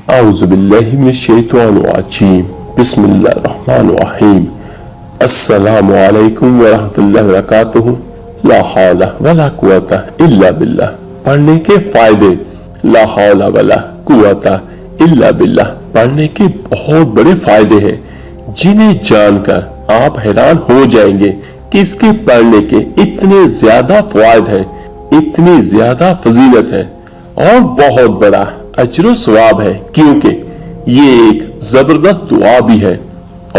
اعوذ باللہ من الشیطان الرجیم بسم اللہ الرحمن الرحیم السلام علیکم ورحمۃ اللہ وبرکاتہ لا حول ولا قوت الا باللہ۔ پڑھنے کے فائدے۔ لا حول ولا قوت الا باللہ پڑھنے کے بہت بڑے فائدے ہیں جنہیں جان کر آپ حیران ہو جائیں گے کہ اس کے پڑھنے کے اتنے زیادہ فوائد ہیں، اتنی زیادہ فضیلت ہے اور بہت بڑا اجر و ثواب ہے، کیونکہ یہ ایک زبردست دعا بھی ہے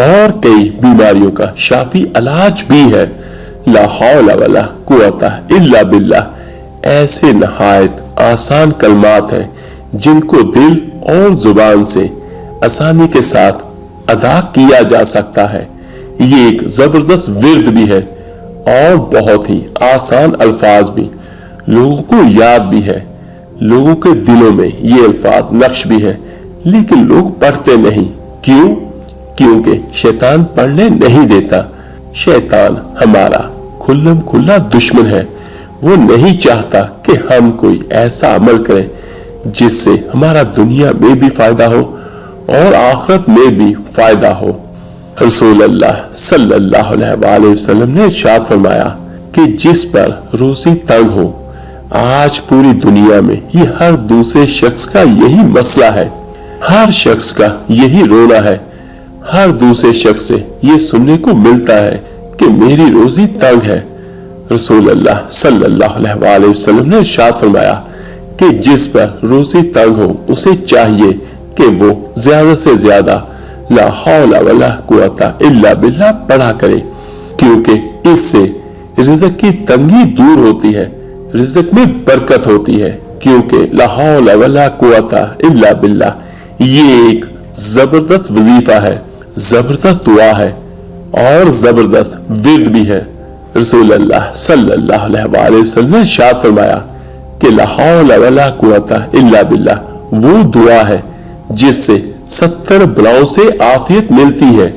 اور کئی بیماریوں کا شافی علاج بھی ہے۔ لا حول ولا قوت الا باللہ ایسے نہایت آسان کلمات ہیں جن کو دل اور زبان سے آسانی کے ساتھ ادا کیا جا سکتا ہے۔ یہ ایک زبردست ورد بھی ہے اور بہت ہی آسان الفاظ بھی، لوگوں کو یاد بھی ہے، لوگوں کے دلوں میں یہ الفاظ نقش بھی ہے، لیکن لوگ پڑھتے نہیں۔ کیوں؟ کیونکہ شیطان پڑھنے نہیں دیتا۔ شیطان ہمارا کھلم کھلا دشمن ہے، وہ نہیں چاہتا کہ ہم کوئی ایسا عمل کریں جس سے ہمارا دنیا میں بھی فائدہ ہو اور آخرت میں بھی فائدہ ہو۔ رسول اللہ صلی اللہ علیہ وآلہ وسلم نے ارشاد فرمایا کہ جس پر روزی تنگ ہو، آج پوری دنیا میں یہ ہر دوسرے شخص کا یہی مسئلہ ہے، ہر شخص کا یہی رونا ہے، ہر دوسرے شخص سے یہ سننے کو ملتا ہے کہ میری روزی تنگ ہے۔ رسول اللہ صلی اللہ علیہ وآلہ وسلم نے ارشاد فرمایا کہ جس پر روزی تنگ ہو اسے چاہیے کہ وہ زیادہ سے زیادہ لا حول ولا قوت الا باللہ پڑھا کرے، کیونکہ اس سے رزق کی تنگی دور ہوتی ہے، رزق میں برکت ہوتی ہے، کیونکہ لا حول ولا قوت الا باللہ یہ ایک زبردست وظیفہ ہے، زبردست دعا ہے اور زبردست ورد بھی ہے۔ رسول اللہ صلی اللہ علیہ وآلہ وسلم نے ارشاد فرمایا کہ لا حول ولا قوت الا باللہ وہ دعا ہے جس سے 70 بلاؤں سے عافیت ملتی ہے۔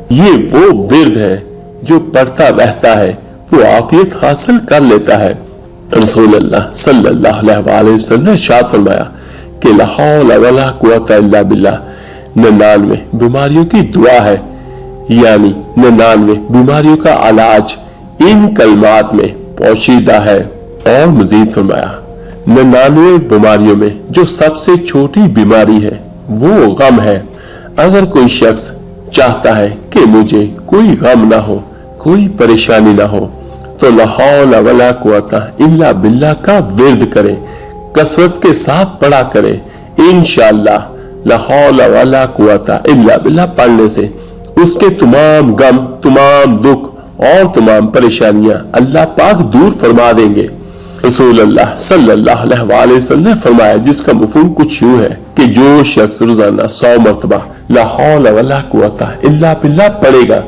یہ وہ ورد ہے جو پڑھتا رہتا ہے وہ عافیت حاصل کر لیتا ہے۔ رسول اللہ صلی اللہ علیہ وآلہ وسلم نے ارشاد فرمایا کہ لا حول ولا قوت الا باللہ 99 بیماریوں کی دعا ہے، یعنی 99 بیماریوں کا علاج ان کلمات میں پوشیدہ ہے۔ اور مزید فرمایا 99 بیماریوں میں جو سب سے چھوٹی بیماری ہے وہ غم ہے۔ اگر کوئی شخص چاہتا ہے کہ مجھے کوئی غم نہ ہو، کوئی پریشانی نہ ہو، تو لا حول ولا قوت الا باللہ کا ورد کرے، کثرت کے ساتھ پڑھا کرے۔ انشاءاللہ لا حول ولا قوت الا باللہ پڑھنے سے اس کے تمام غم، تمام دکھ اور تمام پریشانیاں اللہ پاک دور فرما دیں گے۔ رسول اللہ صلی اللہ علیہ وآلہ وسلم نے فرمایا، جس کا مفہوم کچھ یوں ہے کہ جو شخص روزانہ 100 مرتبہ لا حول ولا قوت الا باللہ پڑھے گا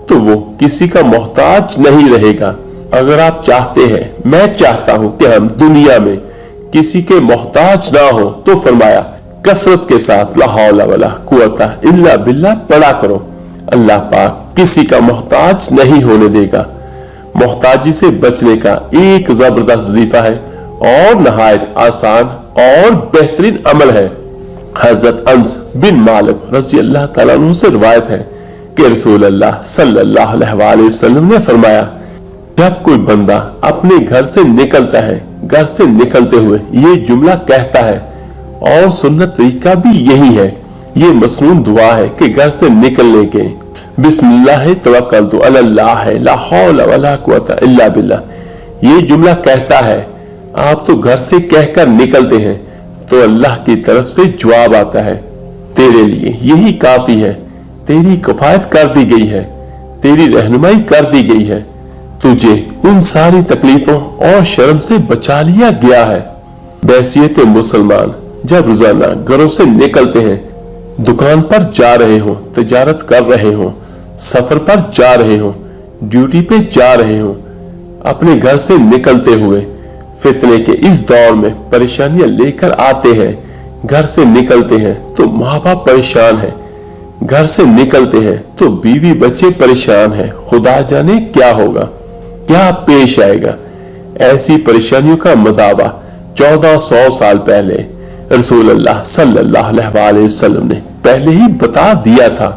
تو وہ کسی کا محتاج نہیں رہے گا۔ اگر آپ چاہتے ہیں، میں چاہتا ہوں کہ ہم دنیا میں کسی کے محتاج نہ ہو، تو فرمایا کثرت کے ساتھ لا حول ولا قوت الا باللہ پڑھا کرو، اللہ پاک کسی کا محتاج نہیں ہونے دے گا۔ محتاجی سے بچنے کا ایک زبردست وظیفہ ہے اور نہایت آسان اور بہترین عمل ہے۔ حضرت انس بن مالک رضی اللہ تعالیٰ عنہ سے روایت ہے کہ رسول اللہ صلی اللہ علیہ وآلہ وسلم نے فرمایا، جب کوئی بندہ اپنے گھر سے نکلتا ہے، گھر سے نکلتے ہوئے یہ جملہ کہتا ہے، اور سنت طریقہ بھی یہی ہے، یہ مسنون دعا ہے کہ گھر سے نکلنے کے بسم اللہ توکلت علی اللہ لا حول ولا قوت الا باللہ یہ جملہ کہتا ہے، آپ تو گھر سے کہہ کر نکلتے ہیں تو اللہ کی طرف سے جواب آتا ہے، تیرے لیے یہی کافی ہے، تیری کفایت کر دی گئی ہے، تیری رہنمائی کر دی گئی ہے، تجھے ان ساری تکلیفوں اور شرم سے بچا لیا گیا ہے۔ بحیثیت مسلمان جب روزانہ گھروں سے نکلتے ہیں، دکان پر جا رہے ہوں، تجارت کر رہے ہوں، سفر پر جا رہے ہوں، ڈیوٹی پہ جا رہے ہوں، اپنے گھر سے نکلتے ہوئے فتنے کے اس دور میں پریشانیاں لے کر آتے ہیں، گھر سے نکلتے ہیں تو ماں باپ پریشان ہیں، گھر سے نکلتے ہیں تو بیوی بچے پریشان ہیں، خدا جانے کیا ہوگا، کیا پیش آئے گا۔ ایسی پریشانیوں کا مداوع 1400 سال پہلے رسول اللہ صلی اللہ علیہ وسلم نے پہلے ہی بتا دیا تھا،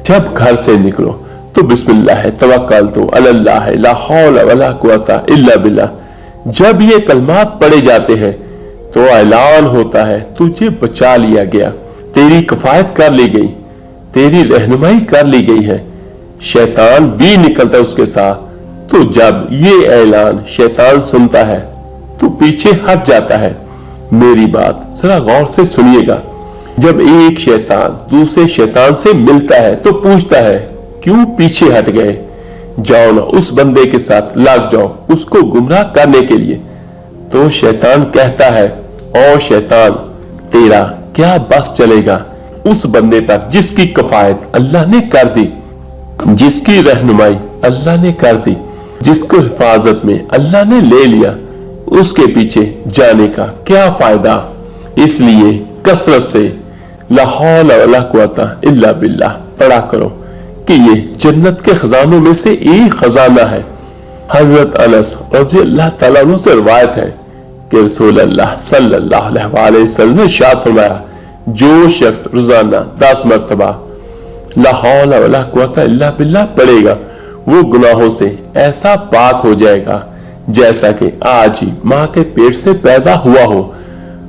جب گھر سے نکلو تو بسم اللہ توکلت علی اللہ لا حول ولا قوت الا باللہ۔ جب یہ کلمات پڑھے جاتے ہیں تو اعلان ہوتا ہے تجھے بچا لیا گیا، تیری کفایت کر لی گئی، تیری رہنمائی کر لی گئی ہے، شیطان بھی نکلتا ہے اس کے ساتھ۔ تو جب یہ اعلان شیطان سنتا ہے تو پیچھے ہٹ جاتا ہے۔ میری بات ذرا غور سے سنیے گا، جب ایک شیطان دوسرے شیطان سے ملتا ہے تو پوچھتا ہے کیوں پیچھے ہٹ گئے، جاؤ نا اس بندے کے ساتھ لگ جاؤ اس کو گمراہ کرنے کے لیے۔ تو شیطان کہتا ہے او شیطان، تیرا کیا بس چلے گا اس بندے پر جس کی کفایت اللہ نے کر دی، جس کی رہنمائی اللہ نے کر دی، جس کو حفاظت میں اللہ نے لے لیا، اس کے پیچھے جانے کا کیا فائدہ۔ اس لیے کثرت سے لا حول ولا قوت الا باللہ پڑھا کرو کہ یہ جنت کے خزانوں میں سے ایک خزانہ ہے۔ حضرت انس رضی اللہ تعالیٰ عنہ سے روایت ہے کہ رسول اللہ صلی اللہ علیہ وسلم نے ارشاد فرمایا، جو شخص روزانہ 10 مرتبہ لا حول ولا قوت الا باللہ پڑھے گا وہ گناہوں سے ایسا پاک ہو جائے گا جیسا کہ آج ہی ماں کے پیٹ سے پیدا ہوا ہو۔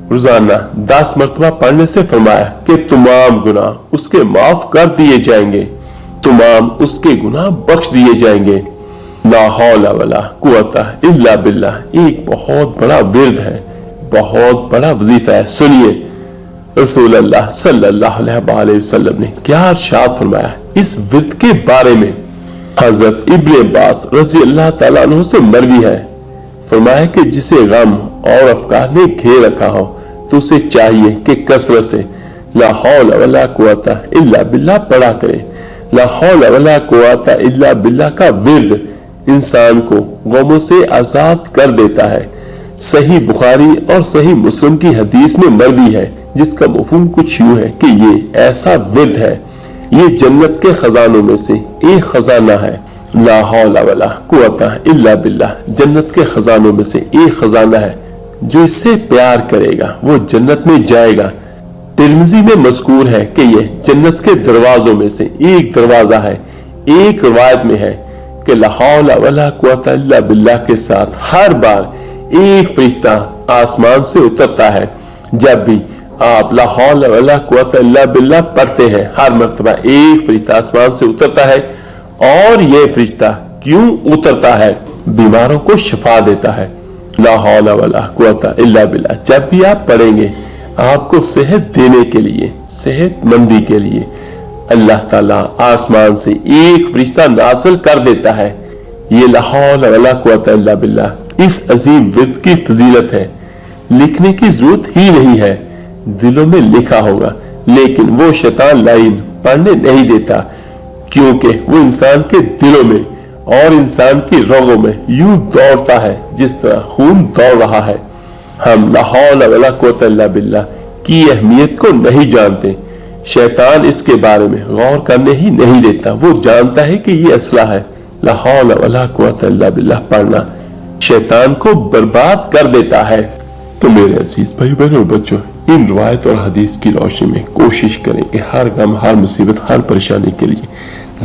روزانہ 10 مرتبہ پڑھنے سے فرمایا کہ تمام گناہ اس کے معاف کر دیے جائیں گے، تمام اس کے گناہ بخش دیے جائیں گے۔ لا حول ولا قوت الا باللہ ایک بہت بڑا ورد ہے، بہت بڑا وظیفہ ہے۔ سنیے رسول اللہ صلی اللہ علیہ وسلم نے کیا ارشاد فرمایا اس ورد کے بارے میں۔ حضرت ابن عباس رضی اللہ تعالیٰ عنہ سے مروی ہے، فرمایا کہ جسے غم اور افکار نے گھیر رکھا ہو تو اسے چاہیے کہ کثرت سے لا حول ولا قوت الا باللہ پڑھا کرے۔ لا حول ولا قوت الا باللہ کا ورد انسان کو غموں سے آزاد کر دیتا ہے۔ صحیح بخاری اور صحیح مسلم کی حدیث میں مروی ہے جس کا مفہوم کچھ یوں ہے کہ یہ ایسا ورد ہے، یہ جنت کے خزانوں میں سے ایک خزانہ ہے۔ لا حول ولا قوت الا باللہ جنت کے خزانوں میں سے ایک خزانہ ہے، جو اس سے پیار کرے گا وہ جنت میں جائے گا۔ ترمذی میں مذکور ہے کہ یہ جنت کے دروازوں میں سے ایک دروازہ ہے۔ ایک روایت میں ہے کہ لا حول ولا قوت الا باللہ کے ساتھ ہر بار ایک فرشتہ آسمان سے اترتا ہے۔ جب بھی آپ لا حول ولا قوت الا باللہ پڑھتے ہیں ہر مرتبہ ایک فرشتہ آسمان سے اترتا ہے، اور یہ فرشتہ کیوں اترتا ہے؟ بیماروں کو شفا دیتا ہے۔ لا حول ولا قوت الا باللہ جب بھی آپ پڑھیں گے آپ کو صحت دینے کے لیے، صحت مندی کے لیے اللہ تعالیٰ آسمان سے ایک فرشتہ نازل کر دیتا ہے۔ یہ لا حول ولا قوت الا باللہ اس عظیم ورد کی فضیلت ہے۔ لکھنے کی ضرورت ہی نہیں ہے، دلوں میں لکھا ہوگا، لیکن وہ شیطان لائن پڑھنے نہیں دیتا، کیونکہ وہ انسان کے دلوں میں اور انسان کی رگوں میں یوں دوڑتا ہے جس طرح خون دوڑ رہا ہے۔ ہم لا حول ولا قوت الا باللہ کی اہمیت کو نہیں جانتے، شیطان اس کے بارے میں غور کرنے ہی نہیں دیتا، وہ جانتا ہے کہ یہ اسلحہ ہے۔ لا حول ولا قوت الا باللہ پڑھنا شیطان کو برباد کر دیتا ہے۔ تو میرے عزیز بھائی بہنوں اور بچوں، ان روایت اور حدیث کی روشنی میں کوشش کریں کہ ہر غم، ہر مصیبت، ہر پریشانی کے لیے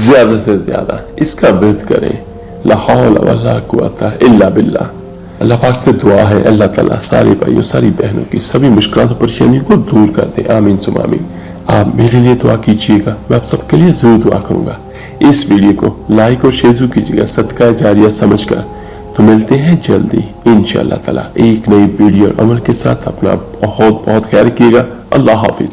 زیادہ سے زیادہ اس کا ورد کریں، لا حول ولا قوت الا باللہ۔ اللہ پاک سے دعا ہے اللہ تعالیٰ سارے بھائیوں ساری بہنوں کی سبھی مشکلات اور پریشانیوں کو دور کر دے، آمین ثم آمین۔ آپ میرے لیے دعا کیجیے گا، میں آپ سب کے لیے ضرور دعا کروں گا۔ اس ویڈیو کو لائک اور شیئر کیجیے گا صدقہ جاریہ سمجھ کر۔ تو ملتے ہیں جلدی انشاءاللہ تعالیٰ ایک نئی ویڈیو اور عمل کے ساتھ۔ اپنا بہت بہت خیال رکھیے گا۔ اللہ حافظ۔